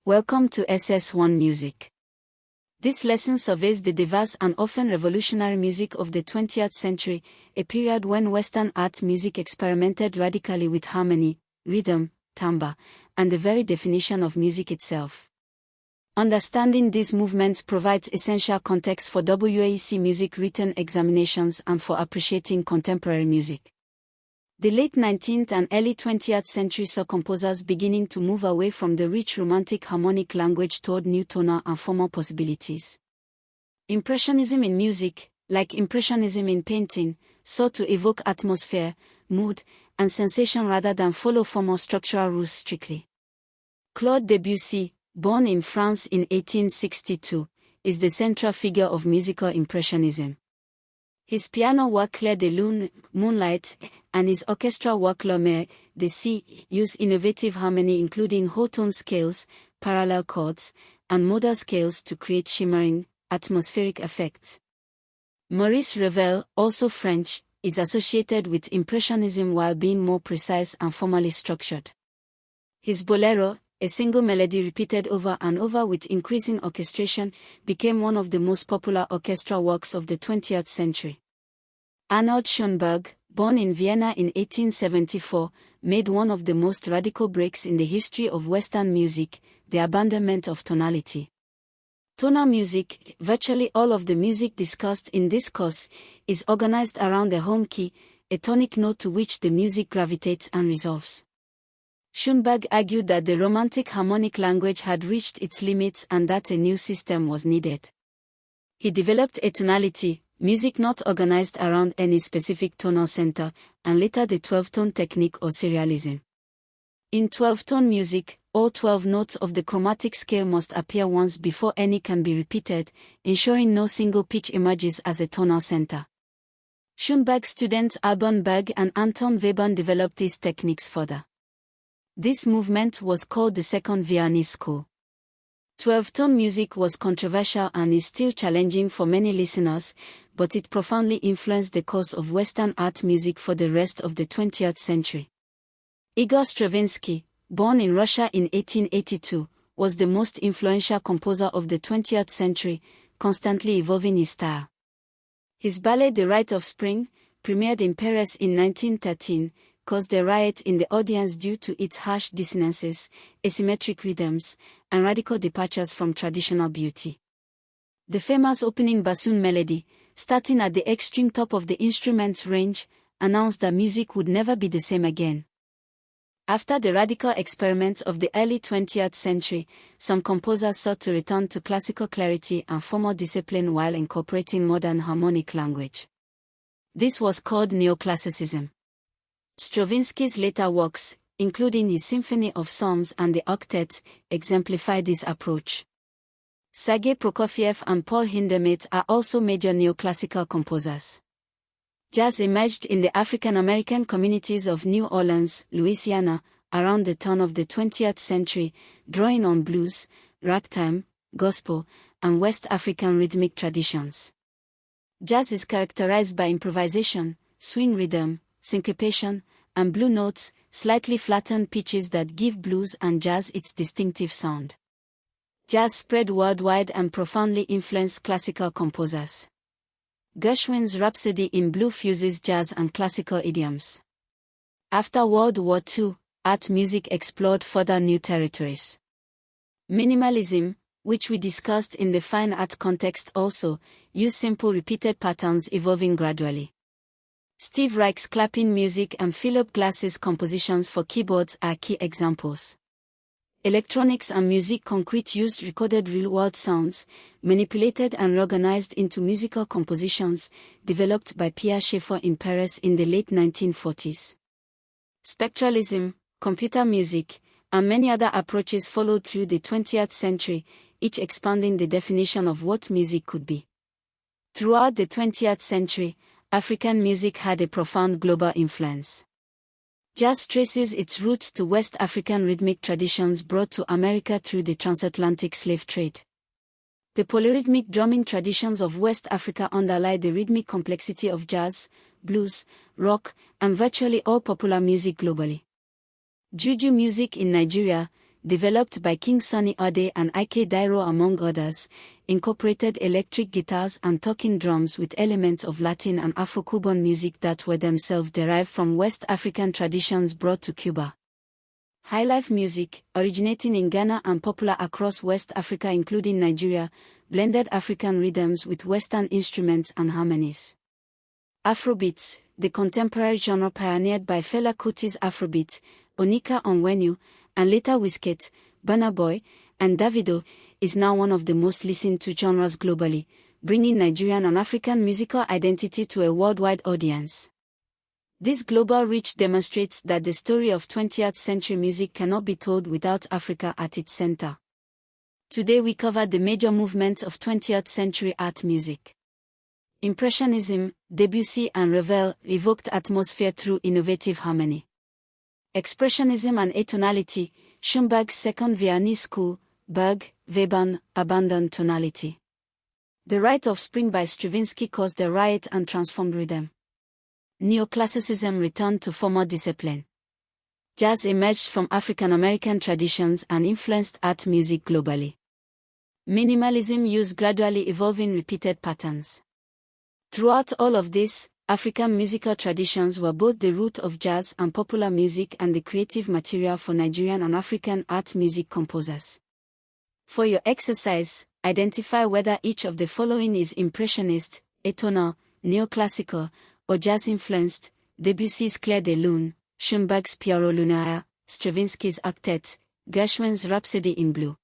Welcome to SS1 Music. This lesson surveys the diverse and often revolutionary music of the 20th century, a period when Western art music experimented radically with harmony, rhythm, timbre, and the very definition of music itself. Understanding these movements provides essential context for WAEC music written examinations and for appreciating contemporary music. The late 19th and early 20th century saw composers beginning to move away from the rich romantic harmonic language toward new tonal and formal possibilities. Impressionism in music, like Impressionism in painting, sought to evoke atmosphere, mood, and sensation rather than follow formal structural rules strictly. Claude Debussy, born in France in 1862, is the central figure of musical Impressionism. His piano work Clair de Lune, Moonlight, and his orchestral work La Mer de C use innovative harmony including whole tone scales, parallel chords, and modal scales to create shimmering, atmospheric effects. Maurice Ravel, also French, is associated with Impressionism while being more precise and formally structured. His bolero, a single melody repeated over and over with increasing orchestration, became one of the most popular orchestral works of the 20th century. Arnold Schoenberg, born in Vienna in 1874, made one of the most radical breaks in the history of Western music, the abandonment of tonality. Tonal music, virtually all of the music discussed in this course, is organized around a home key, a tonic note to which the music gravitates and resolves. Schoenberg argued that the romantic harmonic language had reached its limits and that a new system was needed. He developed atonality, music not organized around any specific tonal center, and later the 12-tone technique or serialism. In 12-tone music, all 12 notes of the chromatic scale must appear once before any can be repeated, ensuring no single pitch emerges as a tonal center. Schoenberg's students Alban Berg and Anton Webern developed these techniques further. This movement was called the Second Viennese School. 12-tone music was controversial and is still challenging for many listeners, but it profoundly influenced the course of Western art music for the rest of the 20th century. Igor Stravinsky, born in Russia in 1882, was the most influential composer of the 20th century, constantly evolving his style. His ballet The Rite of Spring, premiered in Paris in 1913, caused a riot in the audience due to its harsh dissonances, asymmetric rhythms, and radical departures from traditional beauty. The famous opening bassoon melody, starting at the extreme top of the instrument's range, announced that music would never be the same again. After the radical experiments of the early 20th century, some composers sought to return to classical clarity and formal discipline while incorporating modern harmonic language. This was called neoclassicism. Stravinsky's later works, including his Symphony of Songs and the Octets, exemplify this approach. Sergei Prokofiev and Paul Hindemith are also major neoclassical composers. Jazz emerged in the African-American communities of New Orleans, Louisiana, around the turn of the 20th century, drawing on blues, ragtime, gospel, and West African rhythmic traditions. Jazz is characterized by improvisation, swing rhythm, syncopation, and blue notes, slightly flattened pitches that give blues and jazz its distinctive sound. Jazz spread worldwide and profoundly influenced classical composers. Gershwin's Rhapsody in Blue fuses jazz and classical idioms. After World War II, art music explored further new territories. Minimalism, which we discussed in the fine art context also, used simple repeated patterns evolving gradually. Steve Reich's clapping music and Philip Glass's compositions for keyboards are key examples. Electronics and music concrete used recorded real-world sounds, manipulated and reorganized into musical compositions, developed by Pierre Schaeffer in Paris in the late 1940s. Spectralism, computer music, and many other approaches followed through the 20th century, each expanding the definition of what music could be. Throughout the 20th century, African music had a profound global influence. Jazz traces its roots to West African rhythmic traditions brought to America through the transatlantic slave trade. The polyrhythmic drumming traditions of West Africa underlie the rhythmic complexity of jazz, blues, rock, and virtually all popular music globally. Juju music in Nigeria, developed by King Sunny Ade and Ike Dairo among others, incorporated electric guitars and talking drums with elements of Latin and Afro-Cuban music that were themselves derived from West African traditions brought to Cuba. Highlife music, originating in Ghana and popular across West Africa including Nigeria, blended African rhythms with Western instruments and harmonies. Afrobeats, the contemporary genre pioneered by Fela Kuti's Afrobeat, Onika Onwenu, and later Wizkid, Burna Boy, and Davido, is now one of the most listened to genres globally, bringing Nigerian and African musical identity to a worldwide audience. This global reach demonstrates that the story of 20th century music cannot be told without Africa at its center. Today we cover the major movements of 20th century art music. Impressionism, Debussy and Ravel evoked atmosphere through innovative harmony. Expressionism and atonality, Schönberg's Second Viennese School, Berg, Webern, abandoned tonality. The Rite of Spring by Stravinsky caused a riot and transformed rhythm. Neoclassicism returned to former discipline. Jazz emerged from African American traditions and influenced art music globally. Minimalism used gradually evolving repeated patterns. Throughout all of this, African musical traditions were both the root of jazz and popular music and the creative material for Nigerian and African art music composers. For your exercise, identify whether each of the following is impressionist, atonal, neoclassical, or jazz-influenced: Debussy's Clair de Lune, Schönberg's Pierrot Lunaire, Stravinsky's Octet, Gershwin's Rhapsody in Blue.